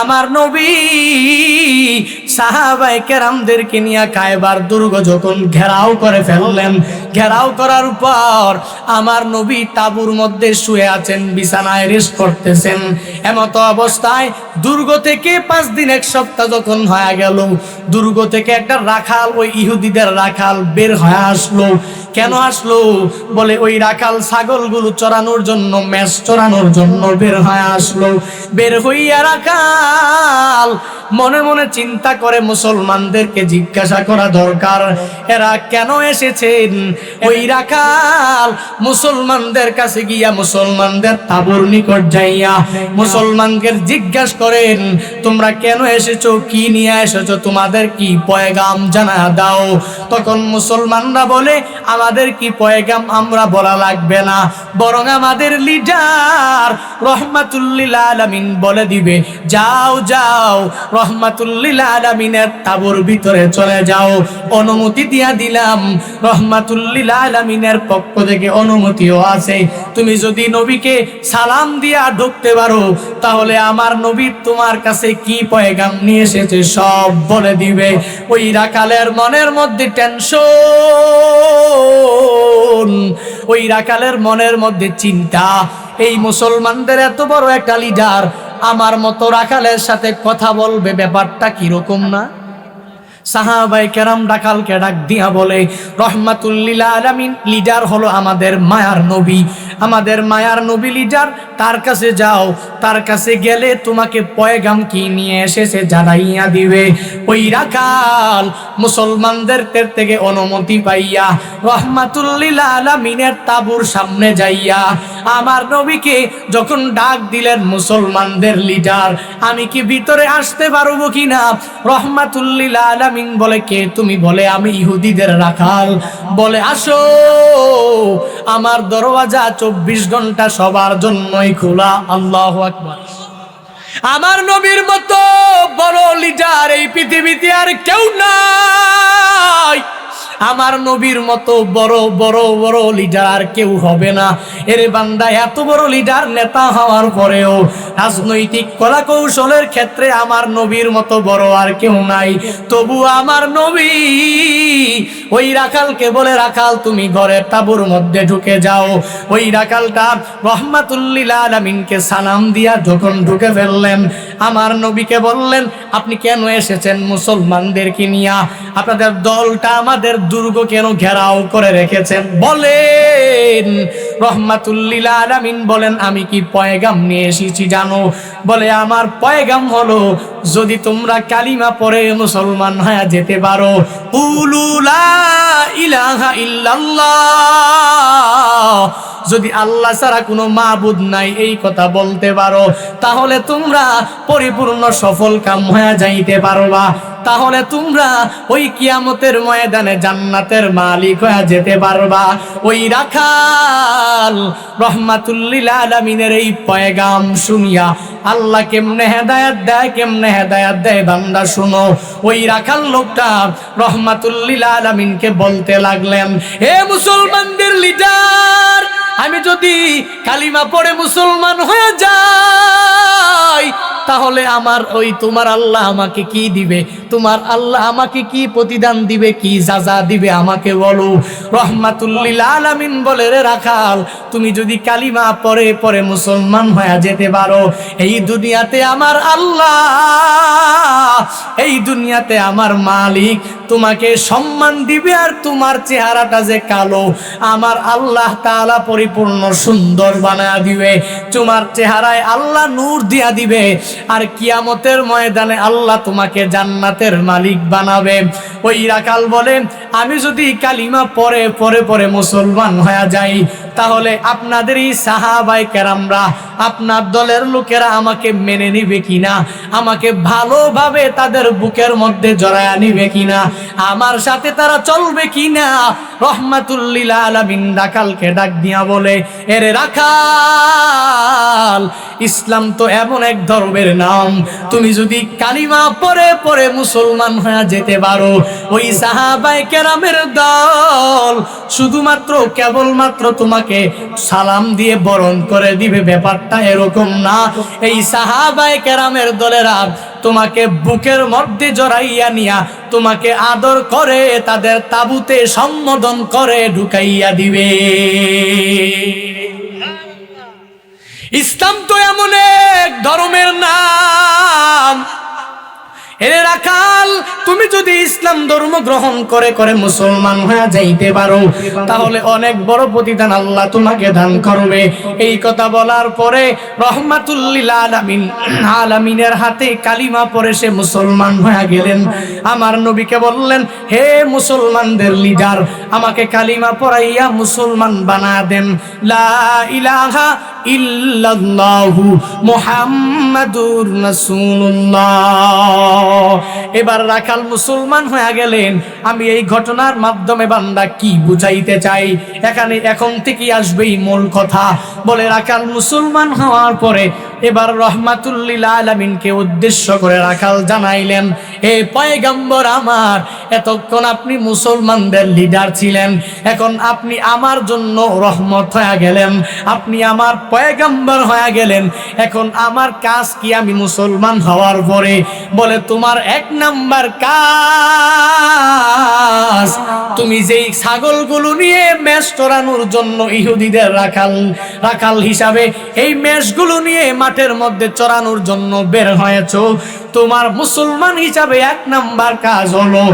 আমার নবী সাহাবায়ে কেরামদেরকে নিয়ে কায়বার দুর্গ যখন ঘেরাও করে ফেললেন, ঘেরাও করার পর আমার নবী তাঁবুর মধ্যে শুয়ে আছেন, বিছানায় রেস্ট করতেছেন। এমত অবস্থায় দুর্গ থেকে 5 দিন 1 সপ্তাহ যখন হয়ে গেল, দুর্গ থেকে একটা রাখাল, ওই ইহুদিদের রাখাল বের হয়ে আসলো। কেন আসলো? বলে ওই রাখাল ছাগলগুলো চড়ানোর জন্য, মেষ চড়ানোর জন্য বের হয়ে আসলো। বের হইয়া রাখাল মনে মনে চিন্তা করে মুসলমানদেরকে জিজ্ঞাসা করা দরকার, এরা কেন এসেছেন। ওই রাখাল মুসলমানদের কাছে গিয়া, মুসলমানদের তাঁবুর নিকট যাইয়া মুসলমানকে জিজ্ঞাসা করেন, তোমরা কেন এসেছো, কি নিয়ে এসেছো, তোমাদের কি পয়গাম জানা দাও। তখন মুসলমানরা বলে, আমাদের কি পয়গাম আমরা বলা লাগবে না, বরং আমাদের লিডার রহমাতুল লিল আলামিন বলে দিবে। যাও যাও, রহমাতুল লিল আলামিনের তাঁবুর ভিতরে চলে যাও, অনুমতি দিয়া দিলাম, রহমাতুল লিল আলামিনের পক্ষ থেকে অনুমতিও আছে। তুমি যদি নবীকে সালাম দিয়া ঢুকতে পারো, তাহলে আমার নবী তোমার কাছে কি পয়গাম নিয়ে এসেছে সব বলে দিবে। ওই রাখালের মনের মধ্যে টেনশন, ওই রাখালের মনের মধ্যে চিন্তা, এই মুসলমানদের এত বড় একটা লিডার আমার মতো রাখালের সাথে কথা বলবে, ব্যাপারটা কিরকম না? সাহাবায়ে কেরাম রাখালকে ডাক দিয়া বলে, রহমাতুল লিল আলামিন লিডার হলো আমাদের মায়ার নবী, আমাদের মায়ার নবী লিডার, তার কাছে যাও, তার কাছে গেলে তোমাকে পয়গাম কি নিয়ে এসেছে জানাইয়া দিবে। ওই রাখাল মুসলমানদের থেকে অনুমতি পাইয়া রহমাতুল লিল আলামিনের তাঁবুর সামনে যাইয়া আমার নবীকে যখন ডাক দিলেন, মুসলমানদের লিডার, আমি কি ভিতরে আসতে পারবো কিনা? রহমাতুল লিল আলামিন বলে, কে তুমি? বলে, আমি ইহুদিদের রাখাল। বলে, আসো, আমার দরওয়াজা 24 ঘন্টা সবার জন্যই খোলা। আল্লাহু আকবার। আমার নবীর মতো বড় লিডার এই পৃথিবীতে আর কেউ নাই। আমার নবীর মতো বড় বড় বড় লিডার আর কেউ হবে না। এর বান্দা এত বড় লিডার, নেতা হওয়ার পরেও রাজনৈতিক কলা কৌশলের ক্ষেত্রে আমার নবীর মতো বড় আর কেউ নাই। তবু আমার নবী ওই রাখালকে বলে, রাখাল তুমি ঘরের তাঁবুর মধ্যে ঢুকে যাও। ওই রাখালটা রহমাতুল লিল আলামিনকে সালাম দিয়া যখন ঢুকে ফেললেন, আমার নবীকে বললেন, আপনি কেন এসেছেন মুসলমানদেরকে নিয়া? আপনাদের দলটা আমাদের দুর্গ কেন ঘেরাও করে রেখেছেন বলেন। রহমাতুল লিল আলামিন বলেন, আমি কি পয়গাম নিয়ে এসেছি জানো? বলে, আমার পয়গাম হলো, যদি তোমরা কালিমা পড়ে মুসলমান হয়ে যেতে পারো, কুলু লা ইলাহা ইল্লাল্লাহ, যদি আল্লাহ ছাড়া কোনো মাবুদ নাই এই কথা বলতে পারো, তাহলে তোমরা পরিপূর্ণ সফল কাম হয়ে যাইতে পারবা। তাহলে তোমরা ওই কিয়ামতের ময়দানে জান্নাতের মালিক হয়ে যেতে পারবা। ওই রাখাল রহমাতুল লিল আলামিনের এই পয়গাম শুনিয়া আল্লাহ কেমনে হেদায়েত দেয়, কেমনে হেদায়েত দেয় বান্দা শুনো। ওই রাখাল লোকটা রহমাতুল লিল আলামিনকে বলতে লাগলেন, হে মুসলমানদের লিডার, আমি যদি কালিমা পড়ে মুসলমান হয়ে যাই, তাহলে আমার ওই তোমার আল্লাহ আমাকে কি দিবে? তোমার আল্লাহ আমাকে কি প্রতিদান দিবে, কি সাজা দিবে আমাকে বলো। রহমাতুল লিল আলামিন বলে, রে রাখাল, তুমি যদি কালিমা পড়ে পড়ে মুসলমান হয়ে যেতে পারো, এই দুনিয়াতে আমার আল্লাহ, এই দুনিয়াতে আমার মালিক তোমাকে সম্মান দিবে। আর তোমার চেহারাটা যে কালো, আমার আল্লাহ তাআলা পরিপূর্ণ সুন্দর বানায়া দিবে। তোমার চেহারায় আল্লাহ নূর দিয়া দিবে। আর কিয়ামতের ময়দানে আল্লাহ তোমাকে জান্নাতের মালিক বানাবে। ওই রাখাল বলে, আমি যদি কালিমা পড়ে পড়ে পড়ে মুসলমান হয়ে যাই, তাহলে আপনাদের এই সাহাবায়ে কেরামরা, আপনার দলের লোকেরা আমাকে মেনে নিবে কিনা, আমাকে ভালোভাবে তাদের বুকের মধ্যে জড়ায়া নিবে কিনা, আমার সাথে তারা চলবে কিনা। রহমাতুল লিল আলামিন রাখালকে ডাক দিয়া বলে, এরে রাখাল, ইসলাম তো এমন এক ধর্মের নাম, তুমি যদি কালিমা পড়ে পড়ে মুসলমান হয়ে যেতে পারো, ওই সাহাবায়ে কেরামের দল শুধুমাত্র কেবলমাত্র তোমাকে সালাম দিয়ে বরণ করে দিবে, ব্যাপারটা এরকম না। এই সাহাবায়ে কেরামের দলেরা তোমাকে বুকের মধ্যে জড়াইয়া নিয়া তোমাকে আদর করে তাদের তাবুতে সম্বোধন করে ঢুকাইয়া দিবে। ইসলাম তো এমন এক ধর্মের নাম, এরে রাখাল, তুমি যদি ইসলাম ধর্ম গ্রহণ করে করে মুসলমান হয়ে যাইতে পারো তাহলে অনেক বড় প্রতিদান আল্লাহ তোমাকে দান করবে। এই কথা বলার পরে রহমাতুল লিল আলামিন আলামিনের হাতে কালিমা পড়ে সে মুসলমান হয়ে গেলেন। আমার নবীকে বললেন, হে মুসলমানদের লিডার, আমাকে কালিমা পড়াইয়া মুসলমান বানা দেন। লা ইলাহা ইল্লাল্লাহু মুহাম্মাদুর রাসূলুল্লাহ। এবার রাখাল মুসলমান হয়ে গেলেন। আমি এই ঘটনার মাধ্যমে বান্দা কি বুঝাইতে চাই, এখানে এখন থেকে আসবেই মূল কথা। বলে রাখাল মুসলমান হওয়ার পরে এবার রহমাতুল লিল আলামিনকে উদ্দেশ্য করে রাখাল জানাইলেন, হে পয়গম্বর আমার, এতক্ষণ আপনি মুসলমানদের লিডার ছিলেন, এখন আপনি আমার জন্য রহমত হয়ে গেলেন, আপনি আমার পয়গম্বর হয়ে গেলেন। এখন আমার কাজ কি আমি মুসলমান হওয়ার পরে? বলে, তোমার এক নাম্বার কাজ, তুমি যেই ছাগলগুলো নিয়ে মেষ চড়ানোর জন্য ইহুদিদের রাখাল হিসাবে এই মেষগুলো নিয়ে মাঠের মধ্যে চড়ানোর জন্য বের হয়েছো, তোমার মুসলমান হিসাবে এক নাম্বার কাজ হলো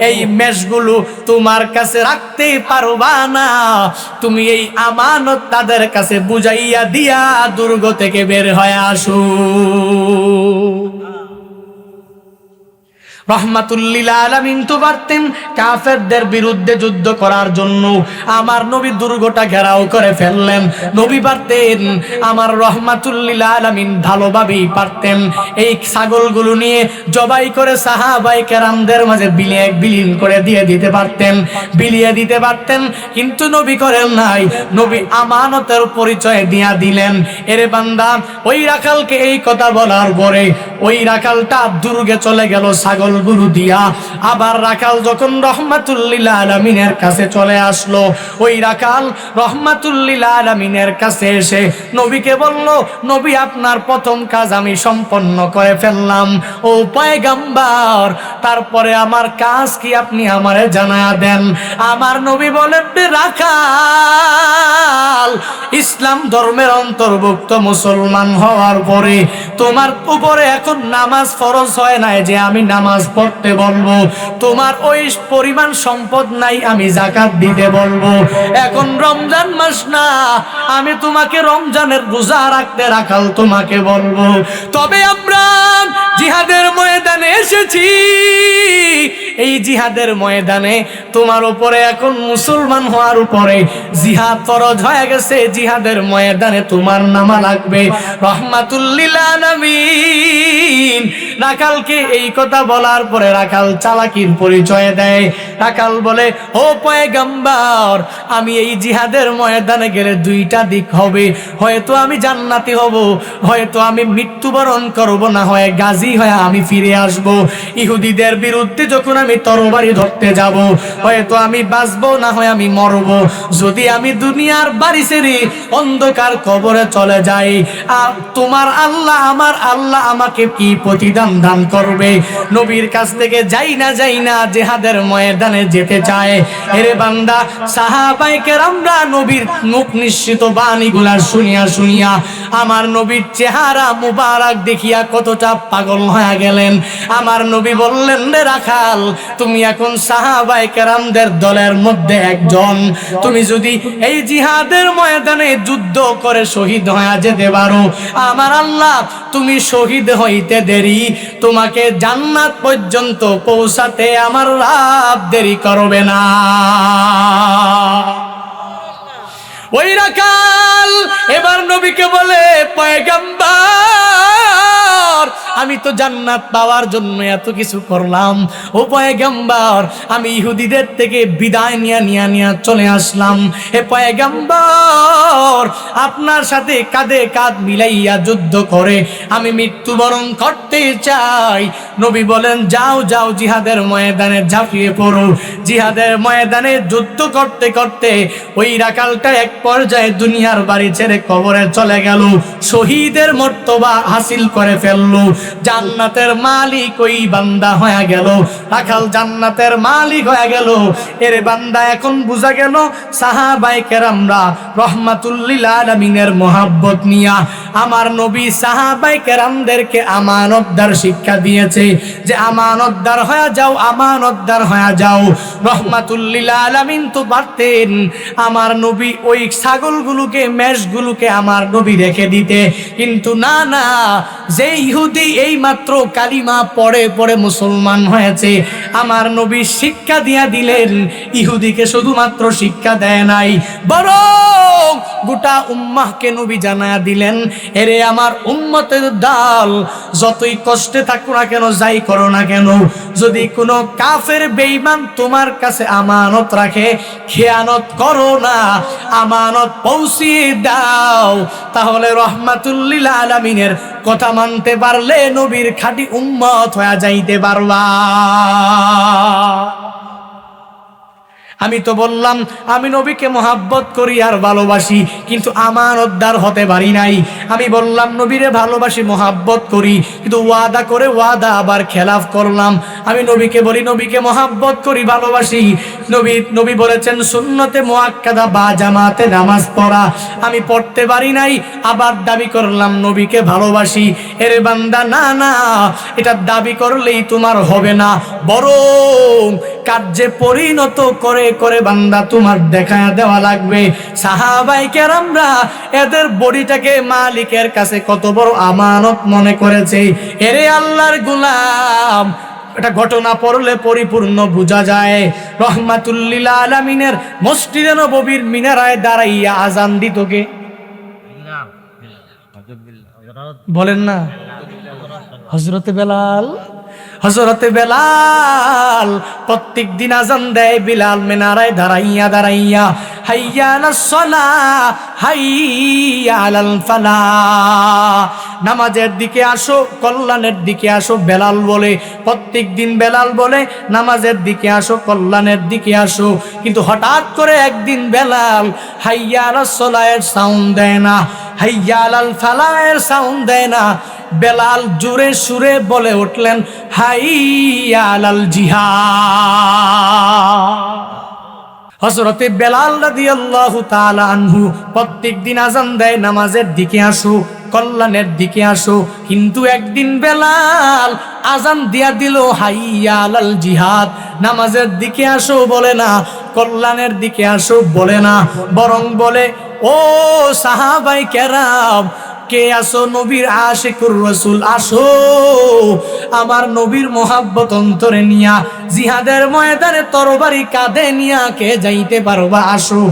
এই মেষগুলো তোমার কাছে রাখতে পারবা না, তুমি এই আমানত তাদের কাছে বুঝাইয়া দিয়া দুর্গ থেকে বের হয়ে আসো। রহমাতুল লিল আলামিন তো পারতেন কাফেরদের বিরুদ্ধে যুদ্ধ করার জন্য, আমার নবী দুর্গটা ঘেরাও করে ফেললেন। নবী পারতেন, আমার রহমাতুল লিল আলামিন ভালোভাবেই পারতেন এই ছাগলগুলো নিয়ে জবাই করে সাহাবায়ে কেরামদের মাঝে বিলীন করে বিলিয়ে দিতে পারতেন, কিন্তু নবী করেন নাই। নবী আমানতের পরিচয় দিয়া দিলেন। এরে বান্দা, ওই রাখালকে এই কথা বলার পরে ওই রাখালটা দুর্গে চলে গেল ছাগল গুরু দিয়া। আবার রাখাল যখন রহমাতুল লিল আলামিনের কাছে চলে আসলো, ওই রাখাল রহমাতুল লিল আলামিনের কাছে এসে নবীকে বলল, নবী, আপনার প্রথম কাজ আমি সম্পন্ন করে ফেললাম ও পয়গম্বর, তারপরে আমার কাজ কি আপনি আমারে জানায়া দেন। আমার নবী বলেন, রাখাল, ইসলাম ধর্মের অন্তর্ভুক্ত মুসলমান হওয়ার পরে তোমার উপরে এখন নামাজ ফরজ হয় নাই যে আমি নামাজ পড়তে বলবো, তোমার ওই পরিমাণ সম্পদ নাই আমি যাকাত দিতে বলবো, এখন রমজান মাস না আমি তোমাকে রমজানের রোজা রাখতে রাখাল তোমাকে বলবো। তবে আমরা জিহাদের ময়দানে এসেছি, এই জিহাদের ময়দানে তোমার উপরে এখন মুসলমান হওয়ার উপরে জিহাদ ফরজ হয়ে গেছে, জিহাদের ময়দানে তোমার নামা লাগবে। রহমাতুল লিল আলামিন রাখালকে এই কথা বলার পরে রাখাল চালাকির পরিচয় দেয়। রাখাল বলে, ও পয়গম্বর, আমি এই জিহাদের ময়দানে গেলে দুইটা দিক হবে, হয়তো আমি জান্নাতি হব, হয়তো আমি মৃত্যুবরণ করব, না হয় গাজী হয়ে আমি ফিরে আসব। ইহুদিদের বিরুদ্ধে যখন আমি তরবারি ধরতে যাব, হয়তো আমি বাঁচবো, না হয় আমি মরব। যদি আমি দুনিয়ার বাড়ি ছেড়ে অন্ধকার কবরে চলে যাই, তোমার আল্লাহ, আমার আল্লাহ আমাকে কি প্রতিদান দান করবে? নবীর কাছ থেকে যাই না জিহাদের ময়দানে যেতে চায়। এরে বান্দা, সাহাবায়ে কেরামরা নবীর মুখ নিঃসৃত বাণীগুলা শুনিয়া আমার নবীর চেহারা মুবারক দেখিয়া কতটা পাগল হয়ে গেলেন। আমার নবী বললেন, রে রাখাল, তুমি এখন সাহাবায়ে কেরামদের দলের মধ্যে একজন, তুমি যদি এই জিহাদের ময়দানে যুদ্ধ করে শহীদ হয়ে যেতে পারো, আমার আল্লাহ তুমি শহীদ হইতে দেরি, তোমাকে জান্নাত পর্যন্ত পৌঁছাতে আমার রব দেরি করবে না। ওই রাখাল এবার নবীকে বলে, পয়গম্বর, আমি তো জান্নাত পাওয়ার জন্য এত কিছু করলাম, ও পয়গম্বর আমি ইহুদিদের থেকে বিদায় নিয়ে চলে আসলাম। হে পয়গম্বর আপনার সাথে কাঁধে কাঁধ মিলাইয়া যুদ্ধ করে আমি মৃত্যুবরণ করতে চাই। নবী বলেন যাও যাও জিহাদের ময়দানে ঝাঁপিয়ে পড়ো। জিহাদের ময়দানে যুদ্ধ করতে করতে ওই রাখালটা এক পর্যায়ে দুনিয়ার বাড়ি ছেড়ে কবরে চলে গেল, শহীদের মর্তবা হাসিল করে ফেললো, জান্নাতের মালিক ওই বান্দা হয়ে গেল। রাখাল জান্নাতের মালিক হয়ে গেল। এর বান্দা এখন বুঝা গেল সাহাবায়ে কেরামরা রহমাতুল লিল আলামিনের মহব্বত নিয়া আমার নবী সাহাবায়ে কেরামদেরকে আমানতদার শিক্ষা দিয়েছে যে আমানতদার হয়ে যাও, আমানতদার হয়ে যাও। রহমাতুল লিল আলামিন তো পারতেন আমার নবী ওই ছাগলগুলোকে মেষগুলোকে আমার নবী রেখে দিতে, কিন্তু না না, যে ইহুদি এই মাত্র কালিমা পড়ে পড়ে মুসলমান হয়েছে আমার নবী শিক্ষা দিয়া দিলেন। ইহুদিকে শুধুমাত্র শিক্ষা দেয় নাই, বরং গোটা উম্মাহকে নবী জানায়া দিলেন এরে আমার উম্মতের দল, যতই কষ্টে থাকো না কেন, যাই করো না কেন, যদি কোনো কাফের বেঈমান তোমার কাছে আমানত রাখে খেয়ানত করো না, আমানত পৌঁছিয়ে দাও। তাহলে রহমাতুল লিল আলামিনের কথা মানতে পারলে নবীর খাঁটি উম্মত হয়ে যাইতে পারবা। আমি তো বললাম আমি নবীকে মহাব্বত করি আর ভালোবাসি, কিন্তু আমানতদার হতে পারি নাই। আমি বললাম নবীরে ভালোবাসি মহাব্বত করি, কিন্তু ওয়াদা করে ওয়াদা আবার খেলাফ করলাম। আমি নবীকে বলি নবীকে মহাব্বত করি ভালোবাসি, নবী বলেছেন সুন্নতে মুআক্কাদা বা জামাতে নামাজ পড়া, আমি পড়তে পারি নাই, আবার দাবি করলাম নবীকে ভালোবাসি। এর বান্দা না না, এটা দাবি করলেই তোমার হবে না, বরং কার্যে পরিণত করে করে বান্দা তোমার দেখায়া দেওয়া লাগবে। সাহাবায়ে কেরামরা এদের বডিটাকে মালিকের কাছে কত বড় আমানত মনে করেছে। এরে আল্লাহর গোলাম, এটা ঘটনা পড়লে পরিপূর্ণ বোঝা যায়। রহমাতুল লিল আলামিনের মসজিদে নববীর মিনারায় দাঁড়াইয়া আজান দিত কে? বলেন না, হযরতে বেলাল। হযরতে বেলাল প্রত্যেক দিন আজান দেয়। বিলাল মিনারায় দাঁড়াইয়া দাঁড়াইয়া হাইয়া আলাস সালাহ হাইয়া আলাল ফালাহ, নামাজের দিকে আসো, কল্যাণের দিকে আসো, বেলাল বলে। প্রত্যেক দিন বেলাল বলে নামাজের দিকে আসো, কল্যাণের দিকে আসো। কিন্তু হঠাৎ করে একদিন বেলাল হাইয়া আলাস সালাহের সাউন্ড দেয় না, হাইয়া আলাল ফালাহের সাউন্ড দেয় না। বেলাল জোরে সুরে বলে উঠলেন হাইয়া আলাল জিহাদ। হযরতে বেলাল রাদিয়াল্লাহু তাআলা আনহু প্রত্যেক দিন আজান দেয় নামাজের দিকে আসো, কল্যাণের দিকে আসো। কিন্তু একদিন বেলাল আজান দিয়া দিল হাইয়া আলাল জিহাদ, নামাজের দিকে আসো বলে না, কল্যাণের দিকে আসো বলে না, বরং বলে ও সাহাবায়ে কেরাম, কে আসো নবীর আশিকুর রাসূল, আসো আমার নবীর মোহাব্বত অন্তরে নিয়া জিহাদের ময়দানে তরবারি কাঁধে নিয়া কে যাইতে পারবা, আসো।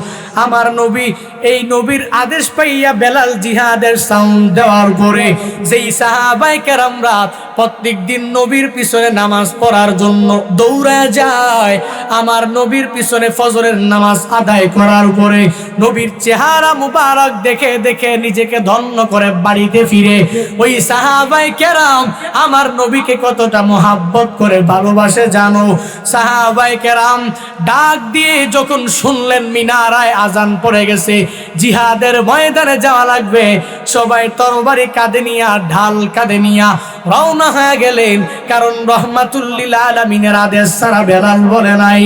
আমার নবী, এই নবীর আদেশ পাইয়া বেলাল জিহাদের সাউন্ড দেওয়ার পরে যেই সাহাবায়ে কেরামরা প্রত্যেক দিন নবীর পিছনে নামাজ পড়ার জন্য দৌড়ে যায়, আমার নবীর পিছনে ফজরের নামাজ আদায় করার পরে নবীর চেহারা মুবারক দেখে দেখে নিজেকে ধন্য করে বাড়িতে ফিরে ওই সাহাবায়ে কেরাম আমার নবীকে কতটা মহাব্বত করে ভালোবাসে জানো? সাহাবায়ে কেরাম ডাক দিয়ে যখন শুনলেন মিনারায় আজান পড়ে গেছে, জিহাদের ময়দানে যাওয়া লাগবে, সবাই তরবারি কাঁধে নিয়া ঢাল কাঁধে নিয়া রওনা হয়ে গেলেন। কারণ রহমাতুল লিল আলামিনের আদেশ ছাড়া বেলাল বলে নাই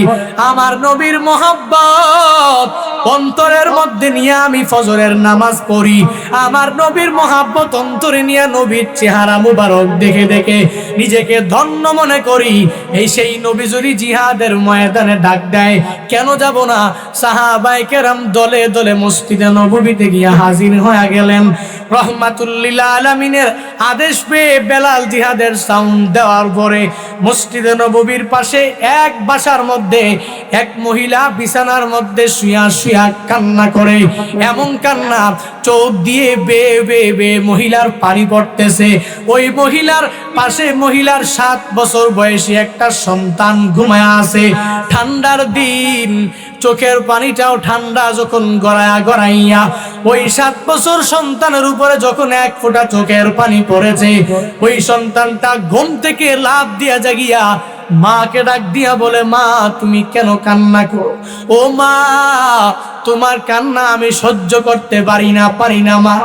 আমার নবীর মহব্বত অন্তরের মধ্যে নিয়ে আমি ফজরের নামাজ পড়ি, আমার নবীর মহব্বত অন্তরে নিয়ে নবীর চেহারা মুবারক দেখে দেখে নিজেকে ধন্য মনে করি। এই সেই নবী যদি জিহাদের ময়দানে ডাক দেয় কেন যাব না? সাহাবায়ে কেরাম দলে দলে মসজিদে নববীতে গিয়া হাজির হয়ে গেলেন। রহমাতুল লিল আলামিনের আদেশ পেয়ে বেলাল জিহাদের সাউন্ড দেওয়ার পরে মসজিদে নববীর পাশে এক বাসার মধ্যে এক মহিলা বিছানার মধ্যে শুয়া শুয়া কান্না করে। এমন কান্না, চোখ দিয়ে বেয়ে বেয়ে বেয়ে মহিলার পানি পড়তেছে। ওই মহিলার পাশে মহিলার 7 বছর বয়সী একটা সন্তান ঘুমায় আছে। ঠান্ডার দিন, চোখের পানিটাও ঠান্ডা যখন গড়াইয়া গড়াইয়া ওই 7 বছর সন্তানের উপরে যখন এক ফোঁটা চোখের পানি পড়েছে, ওই সন্তানটা ঘুম থেকে লাফ দিয়া জাগিয়া মাকে ডাক দিয়া বলে, মা তুমি কেন কান্না করো? ও মা, তোমার কান্না আমি সহ্য করতে পারি না মা।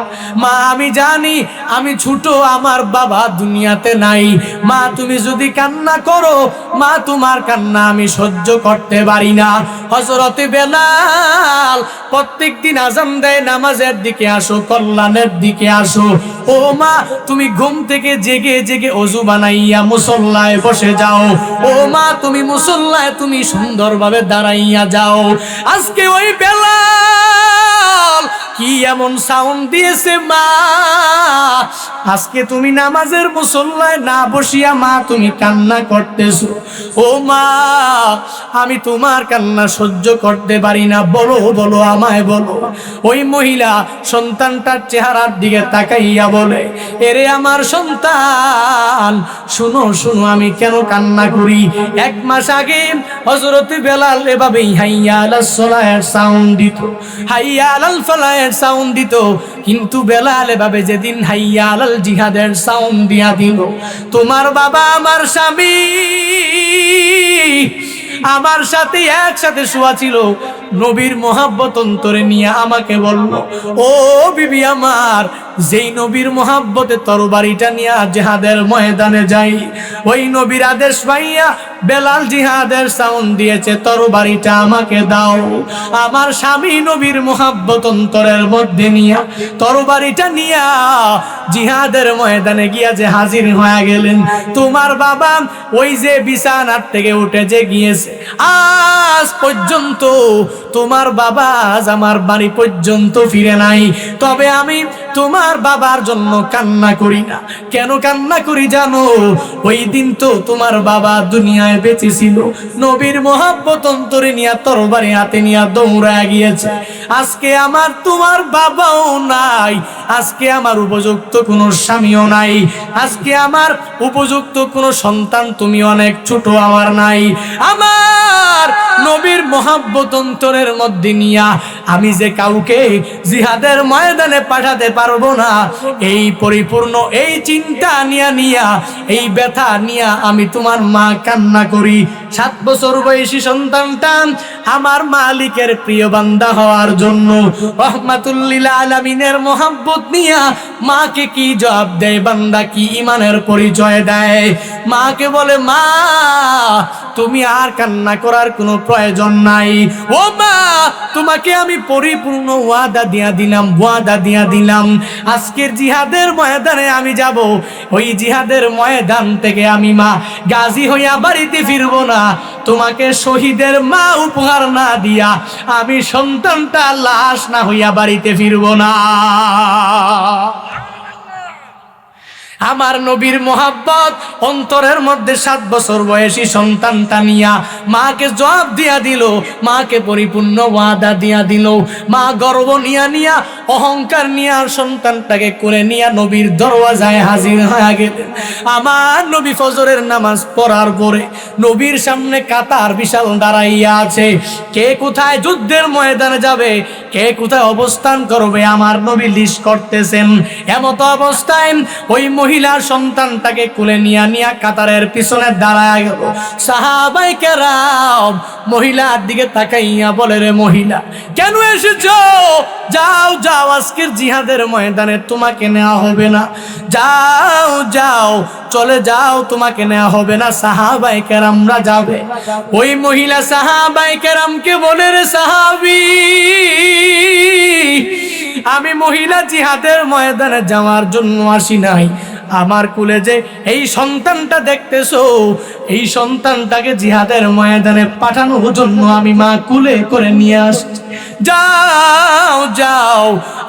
মা আমি জানি আমি ছোট, আমার বাবা দুনিয়াতে নাই। মা তুমি যদি কান্না করো, মা তোমার কান্না আমি সহ্য করতে পারি না। হযরতে বেলাল প্রত্যেকদিন আযান দেয়, নামাজের দিকে আসো, কল্যাণের দিকে আসো। ও মা তুমি ঘুম থেকে জেগে জেগে ওযু বানাইয়া মুসল্লায় বসে যাও। ও মা তুমি মুসল্লায় তুমি সুন্দরভাবে দাঁড়াইয়া যাও। আজকে ওই বেলাল কি এমন সাউন্ড দিয়েছে মা, আজকে তুমি নামাজের মুসল্লায় না বসিয়া মা তুমি কান্না করতেছো। ও মা আমি তোমার কান্না সহ্য করতে পারি না, বলো বলো আমায় বলো। ওই মহিলা সন্তানটার চেহারার দিকে তাকাইয়া বলে, এরে আমার সন্তান, শুনো শুনো আমি কেন কান্না করি। 1 মাস আগে হযরতে বেলাল এভাবেই হাইয়া আলাস সালায়ের সাউন্ড দিত, হাইয়া আলাল ফালায়ের সাউন্ড দিত, কিন্তু বেলাল এভাবে যেদিন হাইয়া আলাল জিহাদের সাউন্ড দিয়া দিল, তোমার বাবা আমার স্বামী আমার সাথে একসাথে শোয়া ছিল, নবীর মোহাব্বত অন্তরে নিয়ে আমাকে বলল, ও বিবি আমার, যেই নবীর মোহাব্বতে তরবারিটা নিয়ে জিহাদের ময়দানে যাই, ওই নবীর আদেশ পাইয়া বেলাল জিহাদের সাউন্ড দিয়েছে, তরবারিটা আমাকে দাও। আমার স্বামী নবীর মোহাব্বত অন্তরের মধ্যে নিয়ে তরবারিটা নিয়ে জিহাদের ময়দানে গিয়া যে হাজির হয়ে গেলেন। তোমার বাবা ওই যে বিছানার থেকে উঠে যে গিয়েছে, আজ পর্যন্ত তোমার বাবা আজ আমার বাড়ি পর্যন্ত ফিরে নাই। তবে আমি তোমার বাবার জন্য কান্না করি না। কেন কান্না করি জানো? ওই দিন তো তোমার বাবা দুনিয়ায় বেঁচে ছিল, নবীর মোহাব্বত অন্তরে নিয়ে তরবারি হাতে নিয়ে দৌড়ায় গিয়েছে। আজকে আমার তোমার বাবাও নাই, আজকে আমার উপযুক্ত কোনো স্বামীও নাই, আজকে আমার উপযুক্ত কোনো সন্তান তুমি অনেক ছোট আমার নাই। আমার নবীর মোহাব্বত অন্তরের মধ্যে নিয়া আমি যে কাউকে জিহাদের ময়দানে পাঠাতে পারবো না, এই পরিপূর্ণ এই চিন্তা নিয়া এই ব্যথা নিয়া আমি তোমার মা কান্না করি। 7 বছর বয়সী সন্তানটা আমার মালিকের প্রিয় বান্দা হওয়ার জন্য রহমাতুল লিল আলামিনের মোহাব্বত নিয়া মাকে কি জবাব দেয়, বান্দা কি ঈমানের পরিচয় দেয়? মাকে বলে, মা তুমি আর কান্না করার কোনো প্রয়োজন নাই। ও মা তোমাকে আমি পরিপূর্ণ ওয়াদা দিয়া দিলাম, আজকের জিহাদের ময়দানে আমি যাব। ওই জিহাদের ময়দান থেকে আমি মা গাজী হইয়া বাড়িতে ফিরবো না। তোমাকে শহীদের মা উপহার না দিয়া আমি সন্তানটা লাশ না হইয়া বাড়িতে ফিরবো না। আমার নবীর মোহাব্বত অন্তরের মধ্যে 7 বছর বয়সী সন্তানটা নিয়া মাকে জবাব দিয়া দিল, মাকে পরিপূর্ণ ওয়াদা দিয়া দিল। মা গর্ব নিয়া অহংকার নিয়া সন্তানটাকে করে নিয়া নবীর দরওয়াজায় হাজির হয়ে গেলেন। আমার নবী ফজরের নামাজ পড়ার পরে নবীর সামনে কাতার বিশাল দাঁড়াইয়া আছে। কে কোথায় যুদ্ধের ময়দানে যাবে, কে কোথায় অবস্থান করবে, আমার নবী লিস্ট করতেছেন। এমত অবস্থায় ওই মহিলার সন্তানটাকে কুলে নিয়া কাতারের পিছনে দাঁড়ায় গেল। সাহাবায়ে কেরাম মহিলার দিকে তাকাইয়া বলে, রে মহিলা কেন এসেছো? যাও যাও, আজকের জিহাদের ময়দানে তোমাকে নেওয়া হবে না। যাও যাও চলে যাও, তোমাকে নেওয়া হবে না, সাহাবায়ে কেরামরা যাবে। ওই মহিলা সাহাবায়ে কেরামকে বলে, রে সাহাবী, আমি মহিলা জিহাদের ময়দানে যাওয়ার জন্য আসি নাই। আমার কুলে যে এই সন্তানটা দেখতেছো, এই সন্তানটাকে জিহাদের ময়দানে পাঠানোর জন্য আমি মা কুলে করে নিয়ে আসছি। যাও যাও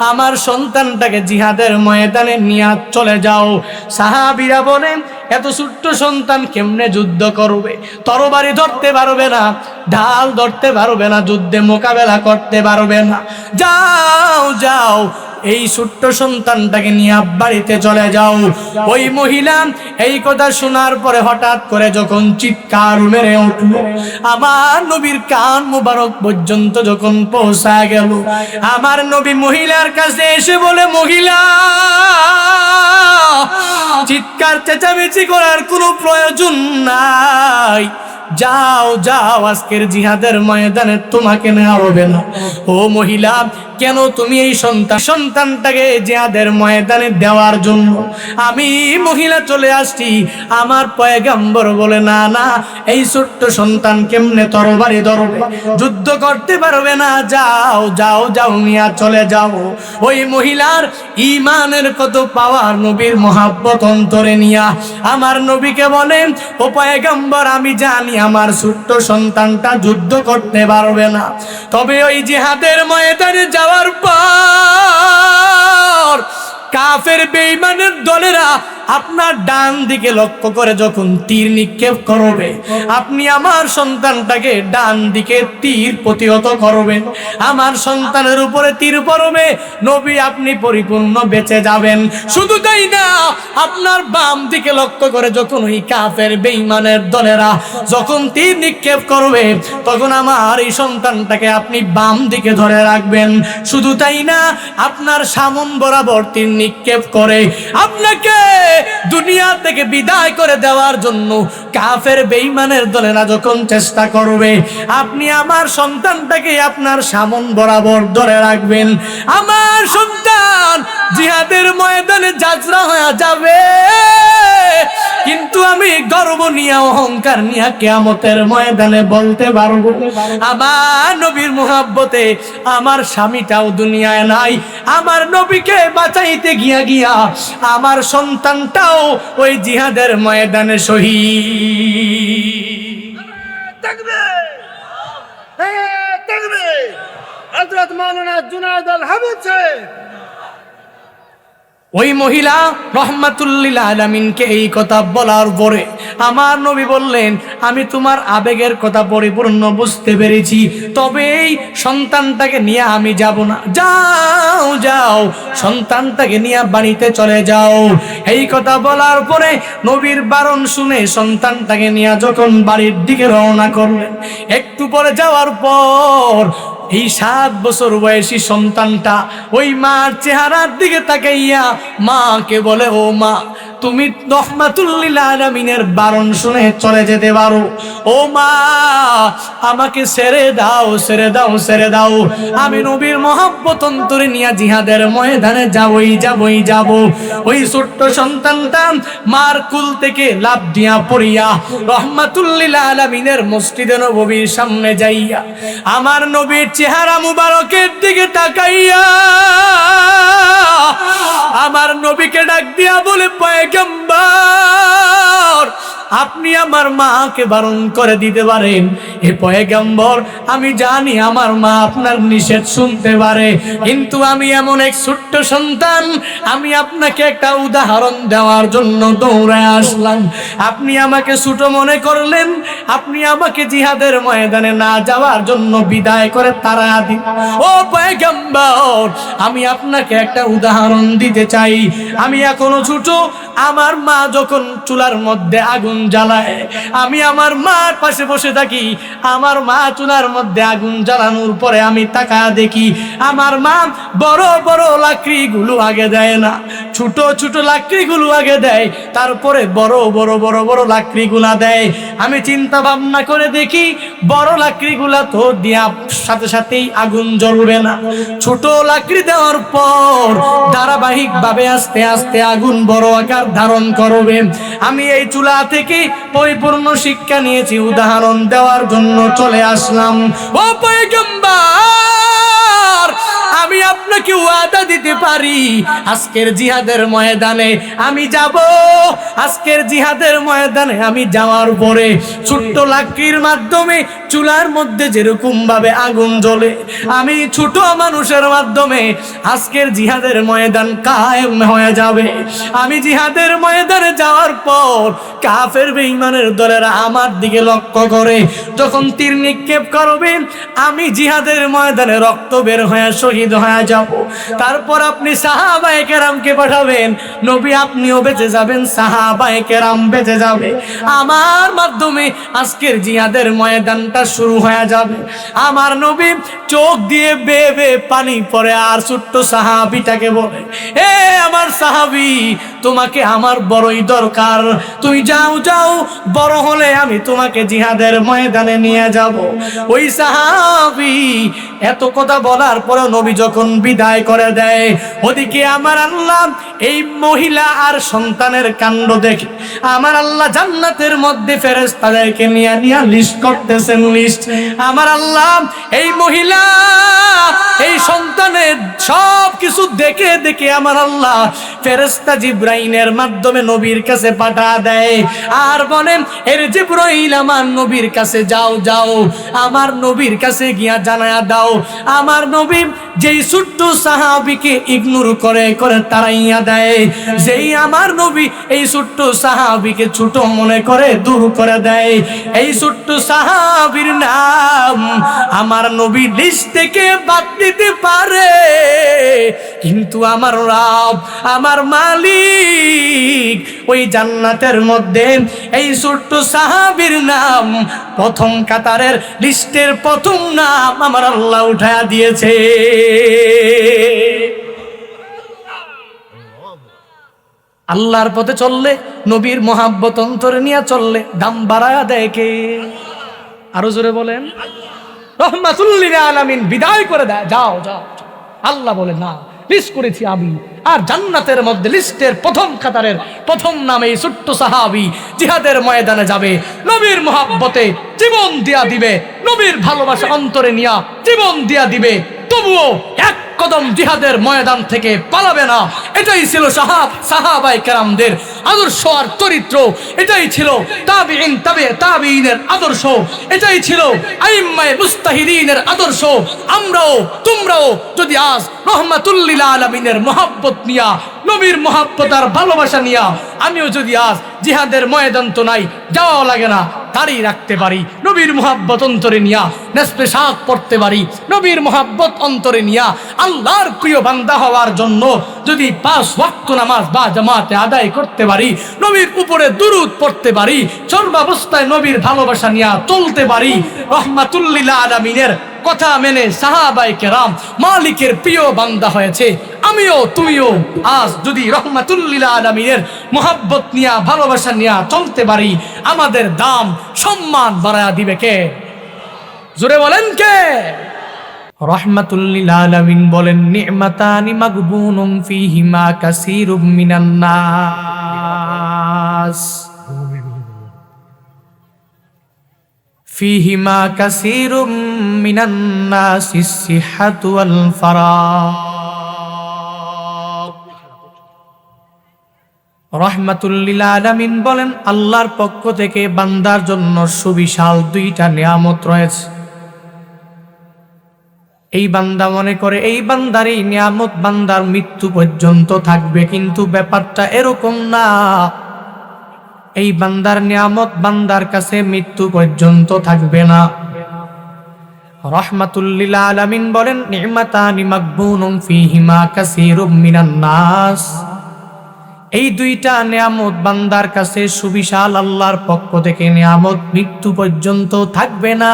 আমার সন্তানটাকে জিহাদের ময়দানে নিয়ে চলে যাও। সাহাবীরা বলেন এত ছোট্ট সন্তান কেমনে যুদ্ধ করবে? তরবারি ধরতে পারবে না, ঢাল ধরতে পারবে না, যুদ্ধে মোকাবেলা করতে পারবে না। যাও যাও এই ছোট্ট সন্তানটাকে নিয়ে বাড়িতে চলে যাও। ওই মহিলা এই কথা শোনার পরে হঠাৎ করে যখন চিৎকার মেরে উঠল, আমার নবীর কান মুবারক পর্যন্ত যখন পৌঁছা গেল, আমার নবী মহিলার কাছে এসে বলে, মহিলা চিৎকার চেঁচামেচি করার কোনো প্রয়োজন নাই, যাও যাও আজকের জিহাদের ময়দানে তোমাকে নেওয়া হবে না। ও মহিলা, কেন তুমি এই সন্তানটাকে জিহাদের ময়দানে দেওয়ার জন্য আমি মহিলা চলে আসছি? আমার পয়গম্বর বলে, না না, এই ছোট্ট সন্তান কেমনে তরবারি ধরবে, যুদ্ধ করতে পারবে না, যাও যাও যাও নিয়া চলে যাও। ওই মহিলার ঈমানের কত পাওয়ার, নবীর মহাব্বত অন্তরে নিয়া আমার নবীকে বলেন, ও পয়গম্বর আমি জানি আমার ছোট্ট সন্তানটা যুদ্ধ করতে পারবে না, তবে ওই জিহাদের ময়দানে যাওয়ার পর কাফের বেঈমানের দলেরা আপনার ডান দিকে লক্ষ্য করে যখন তীর নিক্ষেপ করবে, আপনি আমার সন্তানটাকে ডান দিকে তীর প্রতিহত করবেন, আমার সন্তানের উপরে তীর পড়বে, নবী আপনি পরিপূর্ণ বেঁচে যাবেন। শুধু তাই না, আপনার বাম দিকে লক্ষ্য করে যখন ওই কাফের বেঈমানের দলেরা যখন তীর নিক্ষেপ করবে, তখন আমার এই সন্তানটাকে আপনি বাম দিকে ধরে রাখবেন। শুধু তাই না, আপনার সামন বরাবর তীর নিক্ষেপ করে আপনাকে দুনিয়া থেকে বিদায় করে দেওয়ার জন্য কাফের বেঈমানের দলেরা যখন চেষ্টা করবে, আপনি আমার সন্তানটাকে আপনার সামন বরাবর ধরে রাখবেন। আমার সন্তান জিহাদের ময়দানে যাত্রা হয়ে যাবে, কিন্তু আমি গর্ব নিয়ে অহংকার নিয়ে কিয়ামতের ময়দানে বলতে পারবো, আমার নবীর মুহাব্বতে আমার স্বামীটাও দুনিয়ায় নাই, আমার নবীকে বাঁচাইতে গিয়া আমার সন্তানটাও ওই জিহাদের ময়দানে শহীদ। তাকবীর! তাকবীর! হযরত মাওলানা জুনায়েদ আল হামিদ সাহেব ওই মহিলা রহমাতুল্লিল আলামিনকে এই কথা বলার পরে আমার নবী বললেন, আমি তোমার আবেগের কথা পরিপূর্ণ বুঝতে পেরেছি, তবে এই সন্তানটাকে নিয়ে আমি যাব না। যাও যাও সন্তানটাকে নিয়ে বাড়িতে চলে যাও। এই কথা বলার পরে নবীর বারণ শুনে সন্তানটাকে নিয়ে যখন বাড়ির দিকে রওনা করলেন, একটু পরে যাওয়ার পর এই 7 বছর বয়সী সন্তানটা ওই মার চেহারার দিকে তাকাইয়া মাকে বলে, ও মা, তুমি রহমাতুল্লিল আলামিনের বারণ শুনে চলে যেতে পারো, ও মা আমাকে ছেড়ে দাও, ছেড়ে দাও, ছেড়ে দাও, আমি নবীর মহব্বত অন্তরে নিয়ে জিহাদের ময়দানে যাব। ওই ছোট্ট সন্তানটা মার কুল থেকে লাফ দিয়া পড়িয়া রহমাতুল্লিল আলামিনের মসজিদে নববীর সামনে যাইয়া আমার নবীর চেহারা মুবারকের দিকে তাকাইয়া আমার নবীকে ডাক দিয়া বলে, পয়গম্বর আপনি আমার মাকে বারণ করে দিতে পারেন। হে পয়গম্বর, আমি জানি আমার মা আপনার নিষেধ শুনতে পারে, কিন্তু আমি এমন এক ছোট্ট সন্তান, আমি আপনাকে একটা উদাহরণ দেওয়ার জন্য দৌড়ায় আসলাম। আপনি আমাকে ছোট মনে করলেন, আপনি আমাকে জিহাদের ময়দানে না যাওয়ার জন্য বিদায় করে তাড়া দিন। ও পয়গম্বর, আমি আপনাকে একটা উদাহরণ দিতে চাই। আমি এখনো ছোট, আমার মা যখন চুলার মধ্যে আগুন জ্বালায়, আমি আমার মার পাশে বসে থাকি, আমার মা চুলার মধ্যে আগুন জ্বালানোর পরে আমি তাকায়া দেখি আমার মা বড় বড় লাকড়িগুলো আগে দেয় না, ছোট ছোট লাকড়িগুলো আগে দেয়, তারপরে বড় বড় লাকড়িগুলা দেয়। আমি চিন্তা ভাবনা করে দেখি বড় লাকড়িগুলা তো দিয়া সাথে সাথেই আগুন জ্বলবে না, ছোট লাকড়ি দেওয়ার পর ধারাবাহিক ভাবে আস্তে আস্তে আগুন বড় আকার ধারণ করবে। আমি এই চুলা থেকে পরিপূর্ণ শিক্ষা নিয়েছি, উদাহরণ দেওয়ার জন্য চলে আসলাম। ও পয়গম্বর, আমি আপনাকে ওয়াদা দিতে পারি, আজকের জিহাদের ময়দানে আমি যাব। আজকের জিহাদের ময়দানে আমি যাওয়ার পরে ছোট্ট লাকড়ির মাধ্যমে চুলার মধ্যে যেরকম ভাবে আগুন জ্বলে, আমি ছোট মানুষের মাধ্যমে আজকের জিহাদের ময়দান কায়েম হয়ে যাবে। আমি জিহাদের ময়দানে যাওয়ার পর কাফের বেঈমানের দলেরা আমার দিকে লক্ষ্য করে যখন তীর নিক্ষেপ করবে, আমি জিহাদের ময়দানে রক্ত বের হয়ে শহীদ হয়ে যাব। তারপর আপনি সাহাবায়ে কেরামকে পাঠাবেন, নবী আপনিও বেঁচে যাবেন, সাহাবায়ে কেরাম বেঁচে যাবে। আমার মাধ্যমে আজকের জিহাদের ময়দানটা শুরু হয়ে যাবে। আমার নবী চোখ দিয়ে বেয়ে বেয়ে পানি পড়ে আর ছোট্ট সাহাবীটাকে বলে, এ আমার সাহাবী, তোমাকে আমার বড়ই দরকার, তুমি যাও যাও, বড় হলে আমি তোমাকে জিহাদের ময়দানে নিয়ে যাব। ওই সাহাবী এত কথা বলার পরে নবী যখন বিদায় করে দেয়, ওদিকে আমার আল্লাহ এই মহিলা আর সন্তানের কাণ্ড দেখে আমার আল্লাহ জান্নাতের মধ্যে ফেরেশতাদেরকে নিয়ে লিস্ট করতেছেন, লিস্ট। আমার আল্লাহ এই মহিলা এই সন্তানের সব কিছু দেখে দেখে আমার আল্লাহ ফেরেশতা জিবরাইলের মাধ্যমে নবীর কাছে পাঠা দেয় আর বলেন, এর জিবরাইল আমার নবীর কাছে যাও যাও, আমার নবীর কাছে গিয়া জানায়া দাও আমার নবী যেই ছোট্ট সাহাবীকে ইগনোর করে করে তাড়াইয়া দেয়, যেই আমার নবী এই ছোট্ট সাহাবীকে ছোট মনে করে দূর করে দেয়, এই ছোট্ট সাহাবীর নাম আমার নবী লিস্ট থেকে বাদ দিতে পারে, কিন্তু আমার রব আমার মালিক ওই জান্নাতের মধ্যে এই ছোট্ট সাহাবীর নাম প্রথম কাতারের লিস্টের প্রথম নাম আমার আল্লাহ উঠায়া দিয়েছে। আল্লাহর পথে চললে, নবীর মহাব্বত অন্তরে নিয়ে চললে দাম বাড়ায়া দেয় কে? আরো জোরে বলেন, রহমাতুল লিল আলামিন বিদায় করে দেয়, যাও যাও। আল্লাহ বলে না, লিস্ট করেছি আমি। আর জান্নাতের মধ্যে লিস্টের প্রথম কাতারের প্রথম নামে এই ছোট্ট সাহাবী জিহাদের ময়দানে যাবে, নবীর মহাব্বতে জীবন দিয়া দিবে, নবীর ভালোবাসা অন্তরে নিয়া জীবন দিয়া দিবে, তবুও এক কদম জিহাদের ময়দান থেকে পালাবে না। এটাই ছিল সাহাবায়ে কেরামদের আদর্শ আর চরিত্র, এটাই ছিল তাবিঈন তাবিঈনের আদর্শ, এটাই ছিল আইম্মায়ে মুস্তাহিদিনের আদর্শ। আমরাও তোমরাও যদি আজ রহমাতুল লিল আলামিনের মহব্বত নিয়া, নবীর মহব্বত আর ভালোবাসা নিয়া, আমিও যদি আজ জিহাদের ময়দান তো নাই, যাওয়া লাগে না, দাঁড়িয়ে রাখতে পারি, নবীর মহব্বত অন্তরে নিয়া নেসপে শাক পড়তে পারি, নবীর মহব্বত অন্তরে নিয়া আল্লাহর প্রিয় বান্দা হওয়ার জন্য যদি 5 ওয়াক্ত নামাজ বা জামাতে আদায় করতে পারি, নবীর উপরে দুরূদ পড়তে পারি, সর্বাবস্থায় নবীর ভালোবাসা নিয়া চলতে পারি, রহমাতুল লিল আলামিনের কথা মেনে সাহাবায়ে কেরাম মালিকের প্রিয় বান্দা হয়েছে, আমিও তুমিও আজ যদি রহমাতুল লিল আলামিনের মহব্বত নিয়া ভালোবাসা নিয়া চলতে পারি, আমাদের দাম সম্মান বাড়ায়া দিবে কে? জোরে বলেন কে? রহমাতুল লিল আলামিন বলেন, নি'মাতানি মাগবুনুম ফীহিমা কাসীরুম মিনান নাস, ফীহিমা কাসীরুম মিনান নাসিস সিহহাতু ওয়াল ফারাগ। রহমাতুল লিল আলামিন বলেন, আল্লাহর পক্ষ থেকে বান্দার জন্য সুবিশাল 2টা নিয়ামত রয়েছে। এই বান্দা মনে করে এই বান্দার এই নিয়ামত বান্দার মৃত্যু পর্যন্ত থাকবে, কিন্তু ব্যাপারটা এরকম না। এই বান্দার নিয়ামত বান্দার কাছে মৃত্যু পর্যন্ত থাকবে না। রহমাতুল লিল আলামিন বলেন, নি'মাতানি মাগবুনুম ফীহিমা কাসীরুম মিনান নাস, এই 2টা নিয়ামত বান্দার কাছে সুবিশাল আল্লাহর পক্ষ থেকে নিয়ামত, মৃত্যু পর্যন্ত থাকবে না।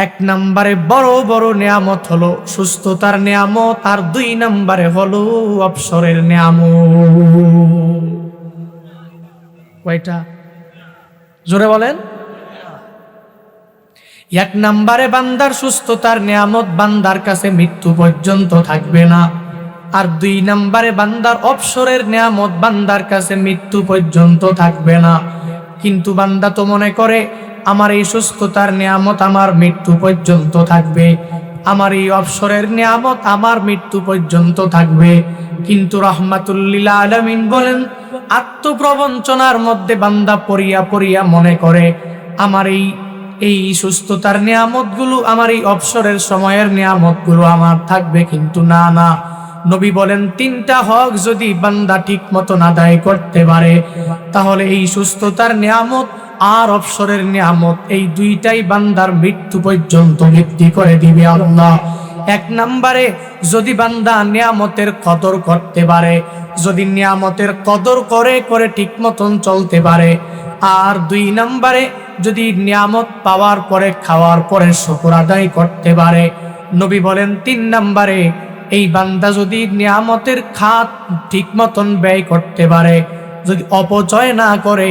1 নম্বরে বড় বড় নিয়ামত হলো সুস্থতার নিয়ামত, আর 2 নম্বরে হলো অবসরের নিয়ামত। কয়টা? জোরে বলেন। 1 নম্বরে বান্দার সুস্থতার নিয়ামত, বান্দার কাছে মৃত্যু পর্যন্ত থাকবে না। আর 2 নম্বরে বান্দার অবসরের নিয়ামত, বান্দার কাছে মৃত্যু পর্যন্ত থাকবে না। কিন্তু বান্দা তো মনে করে আমার এই সুস্থতার নিয়ামত আমার মৃত্যু পর্যন্ত থাকবে, আমার এই অবসরের নিয়ামত আমার মৃত্যু পর্যন্ত থাকবে। কিন্তু রহমাতুল লিল আলামিন বলেন, আত্মপ্রবঞ্চনার মধ্যে বান্দা পড়িয়া পড়িয়া মনে করে আমার এই এই সুস্থতার নিয়ামতগুলো আমার এই অবসরের সময়ের নিয়ামতগুলো আমার থাকবে, কিন্তু না না, নবী বলেন তিনটা হক যদি বান্দা ঠিক মতন আদায় করতে পারে তাহলে এই সুস্থতার নিয়ামত আর অবসরের নিয়ামত এই দুইটাই বান্দার মৃত্যু পর্যন্ত বৃদ্ধি করে দিবে আল্লাহ। এক নম্বরে যদি বান্দা নিয়ামতের কদর করতে পারে, যদি নিয়ামতের কদর করে করে ঠিক মতন চলতে পারে, আর দুই নম্বরে যদি নিয়ামত পাওয়ার পরে খাওয়ার পরে শুকর আদায় করতে পারে, নবী বলেন তিন নম্বরে এই বান্দা যদি নিয়ামতের খাত ঠিক মতন ব্যয় করতে পারে, যদি অপচয় না করে,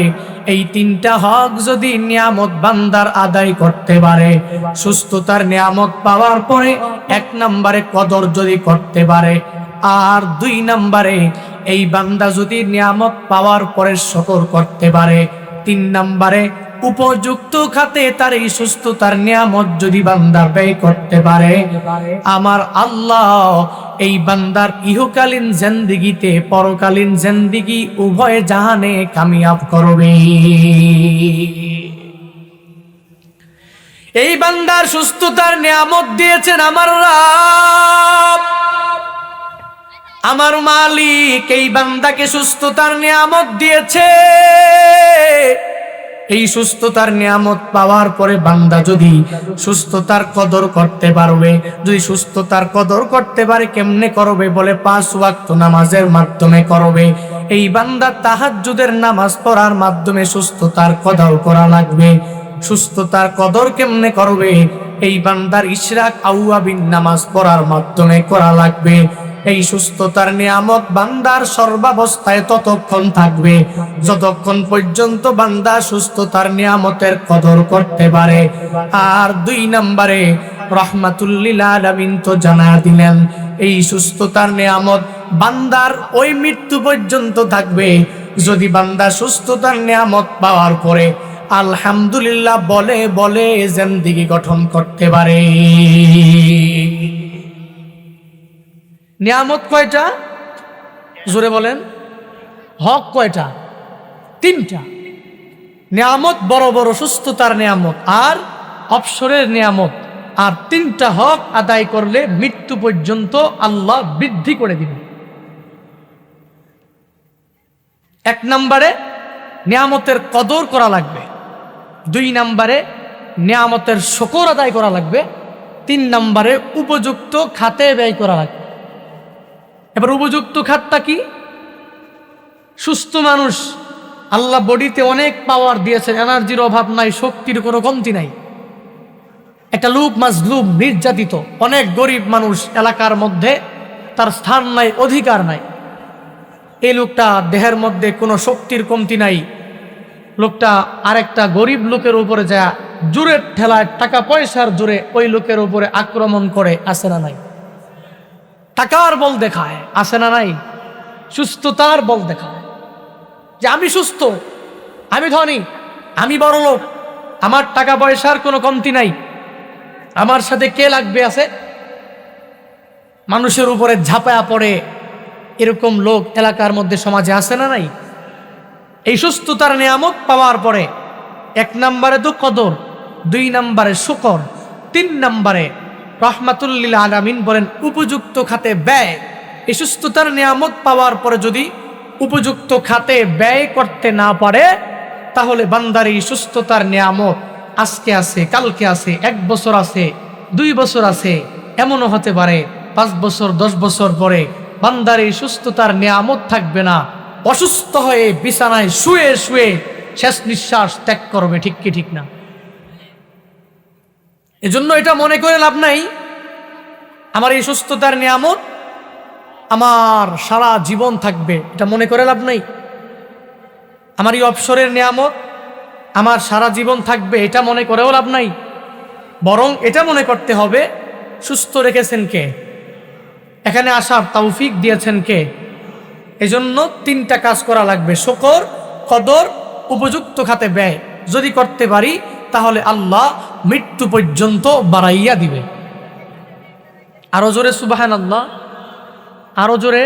এই তিনটা হক যদি নিয়ামত বান্দার আদায় করতে পারে, সুস্থতার নিয়ামত পাওয়ার পরে এক নম্বরে কদর যদি করতে পারে, আর দুই নম্বরে এই বান্দা যদি নিয়ামত পাওয়ার পরে শুকর করতে পারে, তিন নম্বরে উপযুক্ত খাতে তার এই সুস্থতার নিয়ামত যদি বান্দা ব্যয় করতে পারে, আমার আল্লাহ এই বান্দার ইহকালীন জিন্দেগিতে পরকালীন জিন্দেগি উভয় জাহানে কামিয়াব করবে। এই বান্দার সুস্থতার নিয়ামত দিয়েছেন আমার রব, আমার মালিক এই বান্দাকে সুস্থতার নিয়ামত দিয়েছে। এই সুস্থতার নিয়ামত পাওয়ার পরে বান্দা যদি সুস্থতার কদর করতে পারবে, যদি সুস্থতার কদর করতে পারে কেমনে করবে বলে 5 ওয়াক্ত নামাজের মাধ্যমে করবে। এই বান্দা তাহাজ্জুদের নামাজ পড়ার মাধ্যমে সুস্থতার কদর করা লাগবে। সুস্থতার কদর কেমনে করবে? এই বান্দার ইশরাক আউয়াবিন নামাজ পড়ার মাধ্যমে করা লাগবে। এই সুস্থতার নিয়ামত বান্দার সর্বাবস্থায় ততক্ষণ থাকবে যতক্ষণ পর্যন্ত বান্দা সুস্থতার নিয়ামতের কদর করতে পারে। আর দুই নম্বরে রহমাতুল লিল আলামিন তো জানা দিলেন এই সুস্থতার নিয়ামত বান্দার ওই মৃত্যু পর্যন্ত থাকবে যদি বান্দা সুস্থতার নিয়ামত পাওয়ার পরে আলহামদুলিল্লাহ বলে বলে জিন্দেগি গঠন করতে পারে। নিয়ামত কয়টা? জোরে বলেন। হক কয়টা? 3টা। নিয়ামত বড় বড় সুস্থতার নিয়ামত আর অবসরের নিয়ামত, আর 3টা হক আদায় করলে মৃত্যু পর্যন্ত আল্লাহ বৃদ্ধি করে দিবেন। 1 নম্বরে নিয়ামতের কদর করা লাগবে, 2 নম্বরে নিয়ামতের শুকর আদায় করা লাগবে, 3 নম্বরে উপযুক্ত খাতে ব্যয় করা লাগবে। এবার উপযুক্ত খাতটা কি? সুস্থ মানুষ, আল্লাহ বডিতে অনেক পাওয়ার দিয়েছেন, এনার্জির অভাব নাই, শক্তির কোনো কমতি নাই। একটা লোক মাজলুম, নির্যাতিত, অনেক গরিব মানুষ এলাকার মধ্যে, তার স্থান নাই, অধিকার নাই। এই লোকটা দেহের মধ্যে কোনো শক্তির কমতি নাই, লোকটা আরেকটা গরিব লোকের উপরে যায় জোরের ঠেলায়, টাকা পয়সার জোরে ওই লোকের উপরে আক্রমণ করে, আছে না নাই? টাকার বল দেখায়, আছে না নাই? সুস্থতার বল দেখায় যে আমি সুস্থ, আমি ধনী, আমি বড় লোক, আমার টাকা পয়সার কোনো কমতি নাই, আমার সাথে কে লাগবে আছে। মানুষের উপরে ঝাঁপায়া পড়ে এরকম লোক এলাকার মধ্যে সমাজে আছে না নাই? এই সুস্থতার নিয়ামত পাওয়ার পরে 1 নম্বরে তো কদর, 2 নম্বরে শুকর, 3 নম্বরে রহমাতুল লিল আলামিন বলেন উপযুক্ত খাতে ব্যয়। এই সুস্থতার নিয়ামত পাওয়ার পরে যদি উপযুক্ত খাতে ব্যয় করতে না পারে তাহলে বান্দার এই সুস্থতার নিয়ামত আজকে আছে, কালকে আছে, 1 বছর আছে, 2 বছর আছে, এমনও হতে পারে 5 বছর 10 বছর পরে বান্দার এই সুস্থতার নিয়ামত থাকবে না, অসুস্থ হয়ে বিছানায় শুয়ে শুয়ে শেষ নিঃশ্বাস ত্যাগ করবে। ঠিক কি ঠিক না? এজন্য এটা মনে করে লাভ নাই আমার এই সুস্থতার নিয়ামত আমার সারা জীবন থাকবে, এটা মনে করে লাভ নাই। আমার এই অবসরের নিয়ামত আমার সারা জীবন থাকবে, এটা মনে করেও লাভ নাই। বরং এটা মনে করতে হবে সুস্থ রেখেছেন কে, এখানে আসার তৌফিক দিয়েছেন কে। এজন্য 3টা কাজ করা লাগবে, শুকর, কদর, উপযুক্ত খাতে ব্যয়। যদি করতে পারি তাহলে আল্লাহ মৃত্যু পর্যন্ত বাড়াইয়া দিবে। আরো জোরে সুবহানাল্লাহ, আরো জোরে।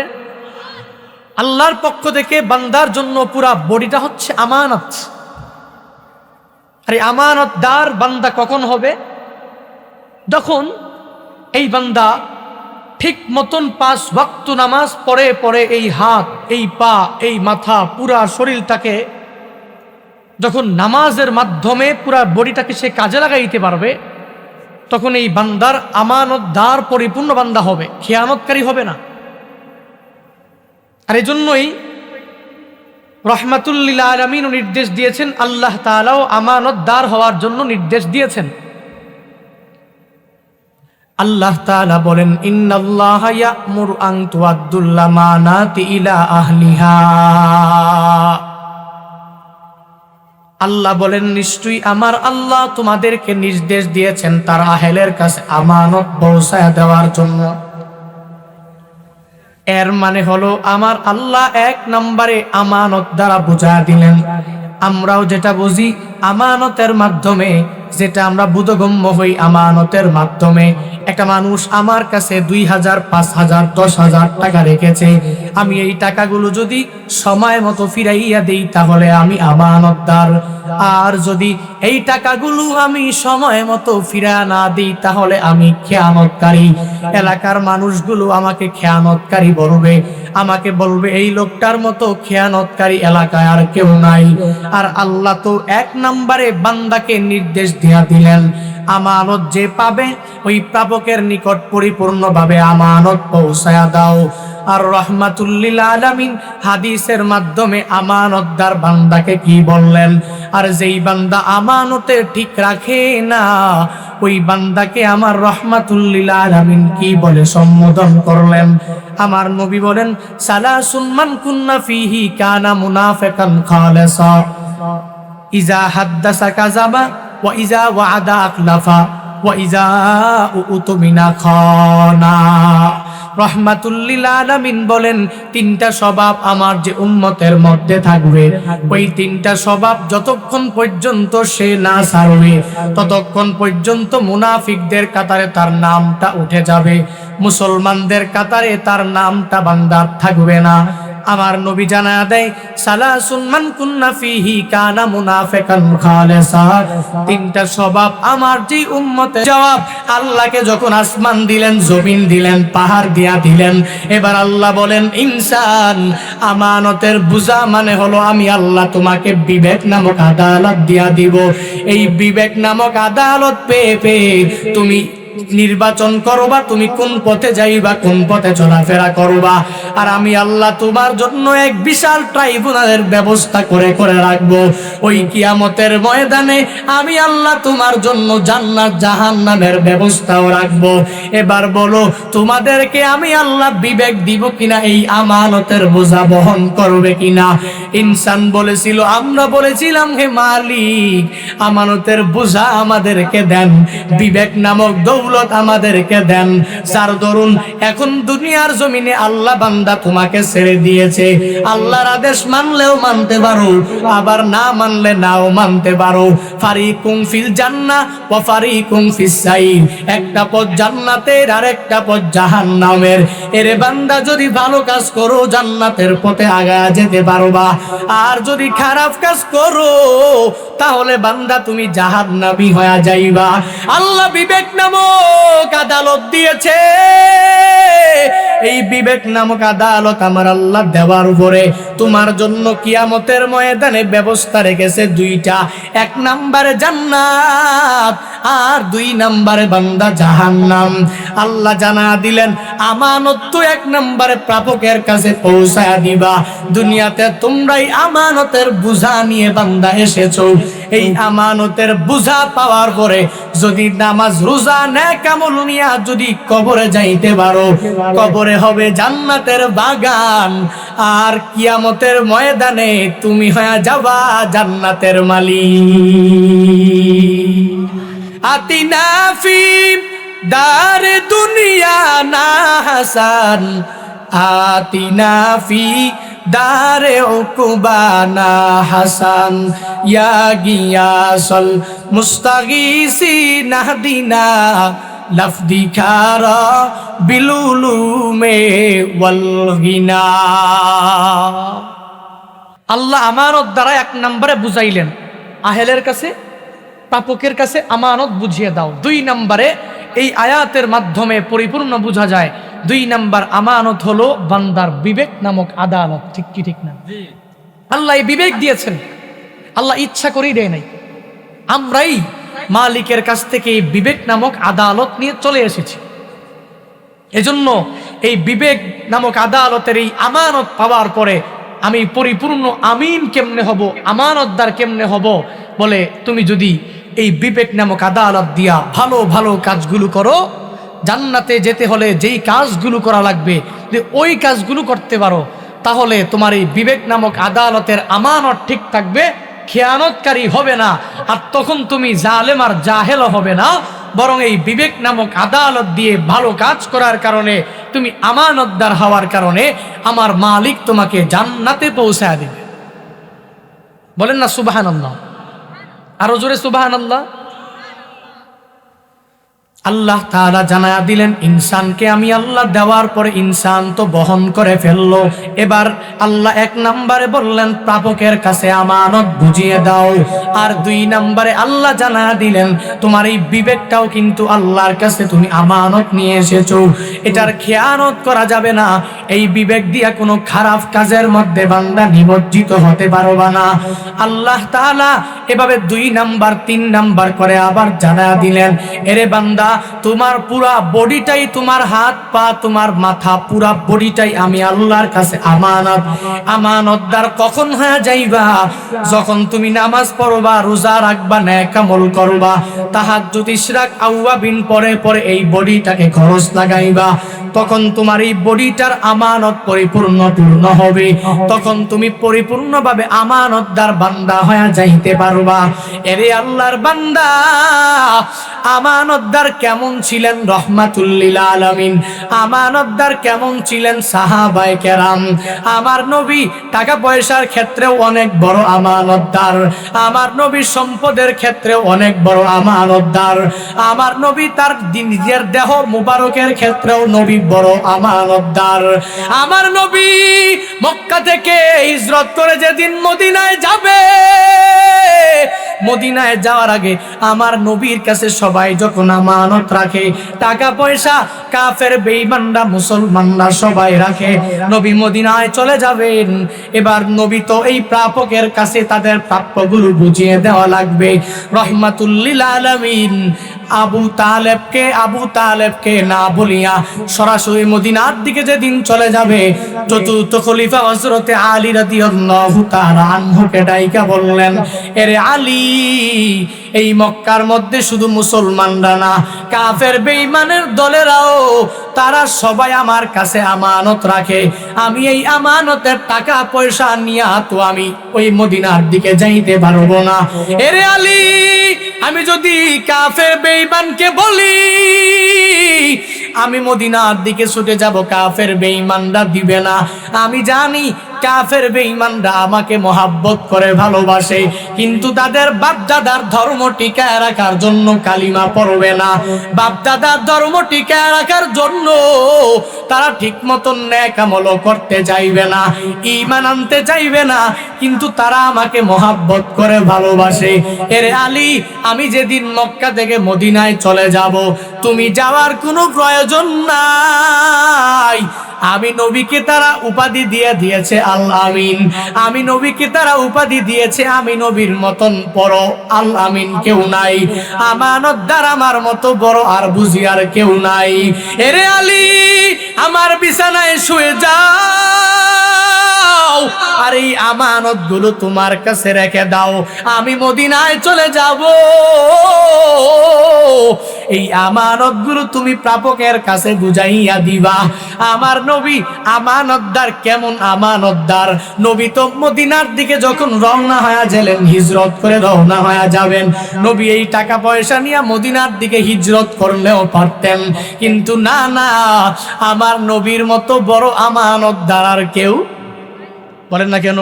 আল্লাহর পক্ষ থেকে বান্দার জন্য পুরা বডিটা হচ্ছে আমানত। আরে আমানতদার বান্দা কখন হবে? যখন এই বান্দা ঠিক মতন 5 ওয়াক্ত নামাজ পড়ে পড়ে এই হাত, এই পা, এই মাথা, পুরা শরীরটাকে যখন নামাজের মাধ্যমে পুরা বডিটাকে সে কাজে লাগাইতে পারবে, তখন এই বান্দার আমানতদার পরিপূর্ণ বান্দা হবে, খেয়ানতকারী হবে না। আর এই জন্যই রহমাতুল লিল আলামিন নির্দেশ দিয়েছেন, আল্লাহ তাআলাও আমানতদার হওয়ার জন্য নির্দেশ দিয়েছেন। আল্লাহ তাআলা বলেন, ইন্নাল্লাহা ইয়া'মুরু আন তুআদ্দুল আমানাতি ইলা আহলিহা। আল্লাহ বলেন, নিশ্চয়ই আমার আল্লাহ তোমাদেরকে নির্দেশ দিয়েছেন তার আহেলের কাছে আমানত পৌঁছায় দেওয়ার জন্য। এর মানে হলো আমার আল্লাহ 1 নম্বরে আমানত দ্বারা বুঝা দিলেন। আমরাও যেটা বুঝি আমানতের মাধ্যমে, যেটা আমরা বোধগম্য হই আমানতের মাধ্যমে, একটা মানুষ আমার কাছে 2000, 5000, 10,000 টাকা রেখেছে, আমি এই টাকাগুলো যদি সময় মতো ফিরাইয়া দেই তাহলে আমি আমানতদার। আর যদি এই টাকাগুলো আমি সময় মতো ফিরা না দিই তাহলে আমি খেয়ানতকারী। এলাকার মানুষগুলো আমাকে খেয়ানতকারী বলবে, আমাকে বলবে এই লোকটার মতো খেয়ানতকারী এলাকায় আর কেউ নাই। আর আল্লাহ তো 1 নম্বরে বান্দাকে নির্দেশ দিয়া দিলেন, আমানত যে পাবে ওই প্রাপকের নিকট পরিপূর্ণভাবে আমানত পৌঁছায়া দাও। আর রহমাতুল লিল আলামিন হাদিসের মাধ্যমে আমানতদার বান্দাকে কি বললেন? আর যেই বান্দা আমানতে ঠিক রাখে না ওই বান্দাকে আমার রহমাতুল লিল আলামিন কি বলে সম্বোধন করলেন? আমার নবী বলেন, সালাসুন মান কুন্না ফিহি কানা মুনাফিকান খালিসা, ইজা হাদ্দাসা কাযাবা ওয়া ইজা ওয়া'আদা আখলাফা ওয়া ইজা উতুমিনা খানা। রহমাতুল লিল আলামিন বলেন, 3টা স্বভাব আমার যে উম্মতের মধ্যে থাকবে, ওই 3টা স্বভাব যতক্ষণ পর্যন্ত সে না ছাড়বে ততক্ষণ পর্যন্ত মুনাফিকদের কাতারে তার নামটা উঠে যাবে, মুসলমানদের কাতারে তার নামটা বান্দার থাকবে না। আমার নবী জানায়া দেয়, সালাসুন মান কুন্না ফিহি কানা মুনাফিকান খালিসা। 3টা স্বভাব আমার যে উম্মতের। জবাব, আল্লাহকে যখন আসমান দিলেন, জমিন দিলেন, পাহাড় দিয়া দিলেন, এবার আল্লাহ বলেন, ইনসান আমানতের বোঝা মানে হলো আমি আল্লাহ তোমাকে বিবেক নামক আদালত দিয়া দিব। এই বিবেক নামক আদালত পেয়ে পেয়ে তুমি নির্বাচন করবা তুমি কোন পথে যাইবা, কোন পথে চলাফেরা করবা। আর আমি আল্লাহ তোমার জন্য এক বিশাল ট্রাইব্যুনালের ব্যবস্থা করে করে রাখবো। ওই কিয়ামতের ময়দানে আমি আল্লাহ তোমার জন্য জান্নাত জাহান্নামের ব্যবস্থাও রাখবো। এবার বলো, তোমাদেরকে আমি আল্লাহ বিবেক দিব কিনা? এই আমানতের বোঝা বহন করবে কিনা? ইনসান বলেছিল, আমরা বলেছিলাম, হে মালিক আমানতের বোঝা আমাদেরকে দেন, বিবেক নামক দৌলত আমাদেরকে দেন, যার দরুন এখন দুনিয়ার জমিনে আল্লাহ বান্দা তোমাকে ছেড়ে দিয়েছে। আল্লাহর আদেশ মানলেও মানতে পারো, আবার না মানলে নাও মানতে পারো। ফারিকুম ফিল জান্নাহ ওয়া ফারিকুম ফিস সাইর, একটা পথ জান্নাতের আর একটা পথ জাহান্নামের। এরে বান্দা, যদি ভালো কাজ করো জান্নাতের পথে আগায়া যেতে পারবা, আর যদি খারাপ কাজ করো তাহলে বান্দা তুমি জাহান্নামী হয়ে যাইবা। আল্লাহ বিবেক নামক আদালত দিয়েছে। এই বিবেক নামক আদালত আমার আল্লাহ দেওয়ার উপরে তোমার জন্য কিয়ামতের ময়দানে ব্যবস্থা রেখেছে 2টা। 1 নম্বরে জান্নাত আর 2 নম্বরে বান্দা জাহান্নাম। আল্লাহ জানা দিলেন, আমানত তো 1 নম্বরে প্রাপকের কাছে পৌঁছায়া দিবা। দুনিয়াতে তোমরাই আমানতের বোঝা নিয়ে বান্দা এসেছো। এই আমানতের বোঝা পাওয়ার পরে যদি নামাজ রোজা নেক আমল নিয়া যদি কবরে যাইতে পারো, কবরে হবে জান্নাতের বাগান। আর কিয়ামতের ময়দানে তুমি হয়ে যাবা জান্নাতের মালিক। আতিনা ফি দার দুনিয়া না হাসান, আতিনা ফি দারে উকুবানা হাসান, ইয়া গিয়াসল মুস্তাগিসি নাহদিনা লফদি খারা বিলুলুমে ওয়াল গিনা। আল্লাহ আমানত দ্বারা 1 নম্বরে বুঝাইলেন আহেলের কাছে প্রাপকের কাছে আমানত বুঝিয়ে দাও। 2 নম্বরে এই আয়াতের মাধ্যমে পরিপূর্ণ বোঝা যায় 2 নম্বর আমানত হলো বান্দার বিবেক নামক আদালত। ঠিক কি ঠিক না? আল্লাহ এই বিবেক দিয়েছেন, আল্লাহ ইচ্ছা করেই দেয় নাই। আমরাই মালিকের কাছ থেকে এই বিবেক নামক আদালত নিয়ে চলে এসেছি। এজন্য এই বিবেক নামক আদালতের এই আমানত পাওয়ার পরে আমি পরিপূর্ণ আমিন কেমনে হব, আমানতদার কেমনে হব? বলে তুমি যদি এই বিবেক নামক আদালত দিয়া ভালো ভালো কাজগুলো করো, জান্নাতে যেতে হলে যেই কাজগুলো করা লাগবে যদি ওই কাজগুলো করতে পারো, তাহলে তোমার এই বিবেক নামক আদালতের আমানত ঠিক থাকবে, খেয়ানতকারী হবে না। আর তখন তুমি জালেম আর জাহেল হবে না, বরং এই বিবেক নামক আদালত দিয়ে ভালো কাজ করার কারণে তুমি আমানতদার হওয়ার কারণে আমার মালিক তোমাকে জান্নাতে পৌঁছায় দিবে। বলেন না সুবহানাল্লাহ? আরো জোরে সুবহানাল্লাহ। আল্লাহ তাআলা জানায়া দিলেন ইনসানকে আমি আল্লাহ দেওয়ার পরে ইনসান তো বহন করে ফেললো। এবার আল্লাহ 1 নম্বরে বললেন প্রাপকের কাছে আমানত বুঝিয়ে দাও। আর 2 নম্বরে আল্লাহ জানায়া দিলেন তোমার এই বিবেকটাও কিন্তু আল্লাহর কাছে তুমি আমানত নিয়ে এসেছো, এটার খেয়ানত করা যাবে না। এই বিবেক দিয়া কোনো খারাপ কাজের মধ্যে বান্দা নিমজ্জিত হতে পারবা না। আল্লাহ তাআলা এভাবে 2 নাম্বার 3 নাম্বার করে আবার জানায়া দিলেন এরে বান্দা তোমার পুরা বডিটাই, তোমার হাত পা তোমার মাথা পুরা বডিটাই আমি আল্লাহর কাছে আমানত। আমানতদার কখন হয়ে যাইবা? যখন তুমি নামাজ পড়বা, রোজা রাখবা, নেক আমল করবা, তাহাজ্জুদ ইশরাক আওয়াবিন পরে পরে এই বডিটাকে খরচ লাগাইবা, তখন তোমার এই বডিটার আমানত পূর্ণ হবে। তখন তুমি পরিপূর্ণভাবে আমানতদার বান্দা হয়ে যাইতে পারবা। এরে আল্লাহর বান্দা, আমানতদার কেমন ছিলেন রহমাতুল লিল আলামিন? আমানতদার কেমন ছিলেন সাহাবায়ে কেরাম? আমার নবী টাকা পয়সার ক্ষেত্রেও অনেক বড় আমানতদার, আমার নবী সম্পদের ক্ষেত্রেও অনেক বড় আমানতদার, আমার নবী তার নিজের দেহ মুবারকের ক্ষেত্রেও নবী বড় আমানতদার। আমার নবী মক্কা থেকে হিজরত করে যেদিন মদিনায় যাবে, মদিনায় যাওয়ার আগে আমার নবীর কাছে সবাই যখন আমানত রাখে, টাকা পয়সা কাফের বেঈমানরা মুসলমানরা সবাই রাখে, নবী মদিনায় চলে যাবেন। এবার নবী তো এই প্রাপকের কাছে তাদের প্রাপ্যগুলো বুঝিয়ে দেওয়া লাগবে। রহমাতুল লিল আলামিন আবু তালেবকে না বলিয়া সরাসরি মদিনার দিকে যেদিন চলে যাবে, চতুর্থ খলিফা হযরতে আলী রাদিয়াল্লাহু তাআলা আনহুকে ডাইকা বললেন এরে আলী, এই মক্কার মধ্যে শুধু মুসলমানরা না, কাফের বেঈমানের দলেরাও তারা সবাই আমার কাছে আমানত রাখে। আমি এই আমানতের টাকা পয়সা নিয়ে তো আমি ওই মদিনার দিকে যাইতে পারবো না। এরে আলী, আমি যদি কাফের বেঈমানকে বলি আমি মদিনার দিকে ছুটে যাব, কাফের বেঈমানরা দিবে না। আমি জানি কাফের বেঈমানরা আমাকে মহাব্বত করে ভালোবাসে, কিন্তু তাদের বাপদাদার ধর্ম টিকায় রাখার জন্য কালিমা পড়বে না, বাপদাদার ধর্ম টিকায় রাখার জন্য তারা ঠিক মতন নেক আমল করতে চাইবে না, ঈমান আনতে চাইবে না, কিন্তু তারা আমাকে মহাব্বত করে ভালোবাসে। এরে আলী, আমি যেদিন মক্কা থেকে মদিনায় চলে যাব, তুমি যাওয়ার কোনো প্রয়োজন নাই। আমি নবীকে তারা উপাধি দিয়ে দিয়েছে আল আমিন, আমি নবীকে তারা উপাধি দিয়েছে আমি নবীর মতন বড় আল আমিন কেউ নাই, আমানতদার আমার মতো বড় আর বুঝি আর কেউ নাই। এরে আলী, আমার বিছানায় শুয়ে যাও, আর এই আমানত গুলো তোমার কাছে রেখে দাও, আমি মদিনায় চলে যাব। এই আমানত গুলো তুমি প্রাপকের কাছে বুঝাইয়া দিবা। আমার নবী আমানতদার, কেমন আমানতদার? নবী তো মদিনার দিকে যখন রওনা হয়ে গেলেন, হিজরত করে রওনা হয়ে যাবেন, নবী এই টাকা পয়সা নিয়ে মদিনার দিকে হিজরত করলেও পারতেন, কিন্তু না না, আমার নবীর মতো বড় আমানতদার আর কেউ, বলেন না কেন?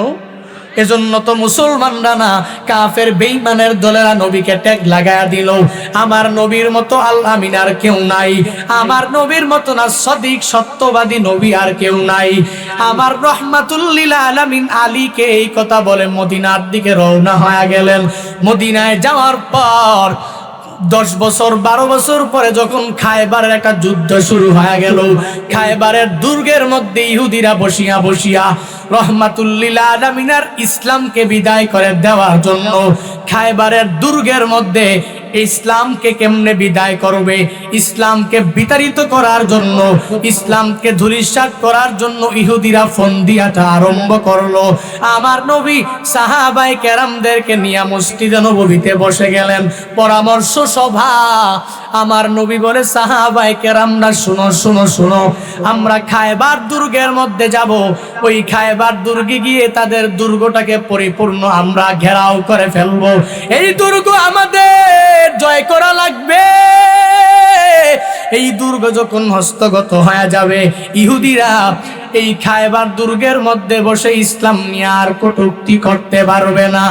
এজন্য তো মুসলমানরা না কাফের বেঈমানের দলেরা নবীকে ট্যাগ লাগায়া দিল, আমার নবীর মতো আল আমিন আর কেউ নাই, আমার নবীর মতো না সদিক সত্যবাদী নবী আর কেউ নাই। আমার রহমাতুল লিল আলামিন আলীকে এই কথা বলে মদিনার দিকে রওনা হয়ে গেলেন। মদিনায় যাওয়ার পর 10 বছর 12 বছর পরে যখন খায়বারের একটা যুদ্ধ শুরু হয়ে গেল, খায়বারের দুর্গের মধ্যে ইহুদিরা বসিয়া বসিয়া রহমাতুল লিল আলামিনের ইসলামকে বিদায় করে দেওয়ার জন্য খায়বারের দুর্গের মধ্যে ইসলামকে কেমনে বিদায় করবে, ইসলামকে বিতাড়িত করার জন্য, ইসলামকে ধূলিসাৎ করার জন্য ইহুদিরা ফন্দিয়াটা আরম্ভ করলো। আমার নবী সাহাবায়ে কেরামদেরকে নিয়ে মসজিদে নববীতে বসে গেলেন, পরামর্শ সভা। আমার নবী বলে, সাহাবায়ে কেরামরা শুনো শুনো শুনো, আমরা খায়বার দুর্গের মধ্যে যাব, ওই খায়বার দুর্গে গিয়ে তাদের দুর্গটাকে পরিপূর্ণ আমরা ঘেরাও করে ফেলবো। এই দুর্গ আমাদের জয় করা লাগবে। এই দুর্গ যখন হস্তগত হয়ে যাবে, ইহুদিরা এই খায়বার দুর্গের মধ্যে বসে ইসলাম নিয়ে আর কটূক্তি করতে পারবে না।